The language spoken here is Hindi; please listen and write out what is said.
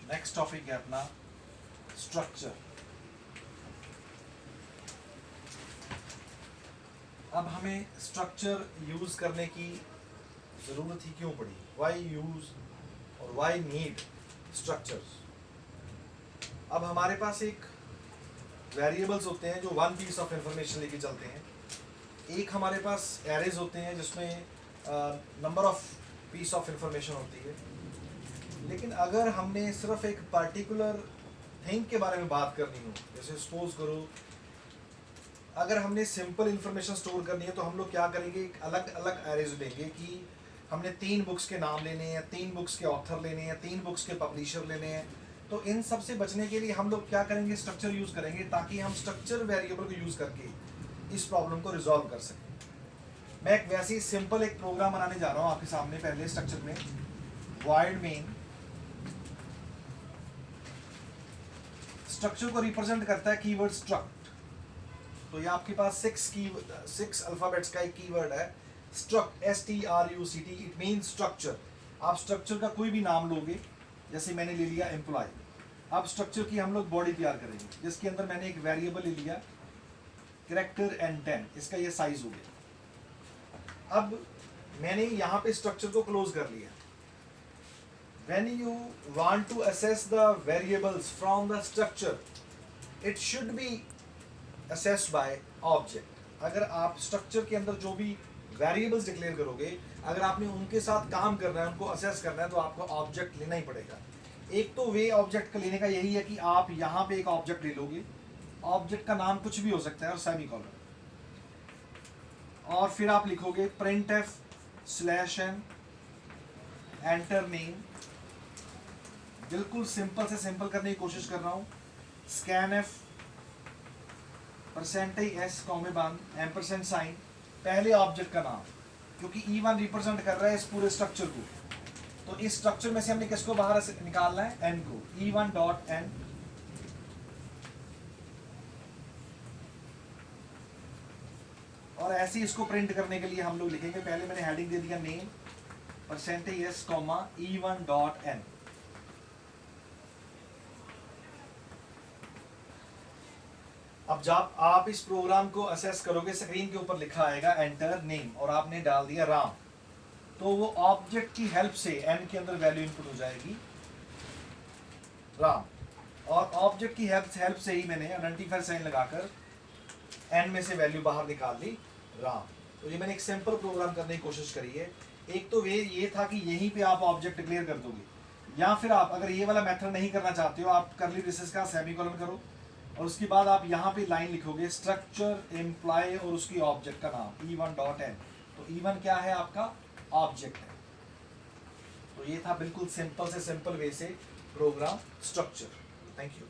नेक्स्ट टॉपिक है अपना स्ट्रक्चर। अब हमें स्ट्रक्चर यूज करने की जरूरत ही क्यों पड़ी? वाई यूज और वाई नीड स्ट्रक्चर्स? अब हमारे पास एक वेरिएबल्स होते हैं जो वन पीस ऑफ इंफॉर्मेशन लेके चलते हैं। एक हमारे पास एरेज होते हैं जिसमें number of peace of information होती है। लेकिन अगर हमने सिर्फ एक पर्टिकुलर थिंग के बारे में बात करनी हो, जैसे सपोज करो अगर हमने सिंपल इंफॉर्मेशन स्टोर करनी है तो हम लोग क्या करेंगे, एक अलग अलग एरेज लेंगे कि हमने 3 बुक्स के नाम लेने हैं, 3 बुक्स के ऑथर लेने हैं, 3 बुक्स के पब्लिशर लेने हैं। तो इन सब से बचने के लिए हम लोग क्या करेंगे, स्ट्रक्चर यूज करेंगे ताकि हम स्ट्रक्चर वेरिएबल को यूज करके इस प्रॉब्लम को रिजॉल्व कर सकें। मैं एक वैसे ही सिंपल एक प्रोग्राम बनाने जा रहा हूँ आपके सामने। पहले स्ट्रक्चर में void main स्ट्रक्चर को रिप्रेजेंट करता है कीवर्ड स्ट्रक्ट। तो ये आपके पास 6 अल्फाबेट्स का एक कीवर्ड है struct, STRUCT। It means structure. आप स्ट्रक्चर का कोई भी नाम लोगे, जैसे मैंने ले लिया एम्प्लॉय। अब स्ट्रक्चर की हम लोग बॉडी तैयार करेंगे जिसके अंदर मैंने एक वेरिएबल ले लिया कैरेक्टर एंड 10। इसका ये साइज हो गया। अब मैंने यहाँ पे स्ट्रक्चर को क्लोज कर लिया। When you want to assess the variables from the structure, it should be assessed by object. अगर आप स्ट्रक्चर के अंदर जो भी वेरिएबल्स डिक्लेयर करोगे, अगर आपने उनके साथ काम करना है, उनको असेस करना है, तो आपको ऑब्जेक्ट लेना ही पड़ेगा। एक तो वे ऑब्जेक्ट का लेने का यही है कि आप यहाँ पे एक ऑब्जेक्ट ले लोगे, ऑब्जेक्ट का नाम कुछ भी हो सकता है और सेमीकोलन, और फिर आप लिखोगे printf/n एंटर नेम। बिल्कुल सिंपल से सिंपल करने की कोशिश कर रहा हूँ। scanf %s कॉमे बंद एम्परसेंड साइन, पहले ऑब्जेक्ट का नाम, क्योंकि E1 रिप्रेजेंट कर रहा है इस पूरे स्ट्रक्चर को। तो इस स्ट्रक्चर में से हमने किसको बाहर निकालना है, n को। E1.n और ऐसे ही इसको प्रिंट करने के लिए हम लोग लिखेंगे, पहले मैंने हेडिंग दे दिया नेम %s कॉमा E1.n। अब जब आप इस प्रोग्राम को असेस करोगे, स्क्रीन के ऊपर लिखा आएगा एंटर नेम और आपने डाल दिया राम। तो वो ऑब्जेक्ट की हेल्प से n के अंदर वैल्यू इनपुट हो जाएगी राम, और ऑब्जेक्ट की हेल्प से ही मैंने आइडेंटिफायर साइन लगाकर n में से वैल्यू बाहर निकाल ली राम। तो ये मैंने एक सिंपल प्रोग्राम करने की कोशिश करी है। एक तो वे ये था कि यहीं पे आप ऑब्जेक्ट डिक्लेयर कर दोगे, या फिर आप अगर ये वाला मेथड नहीं करना चाहते हो, आप कर्ली ब्रेसेस का सेमीकोलन करो और उसके बाद आप यहाँ पे लाइन लिखोगे स्ट्रक्चर एम्प्लॉय और उसकी ऑब्जेक्ट का नाम E1.n। तो E1 क्या है, आपका ऑब्जेक्ट है। तो ये था बिल्कुल सिंपल से सिंपल वे से प्रोग्राम स्ट्रक्चर। Thank you.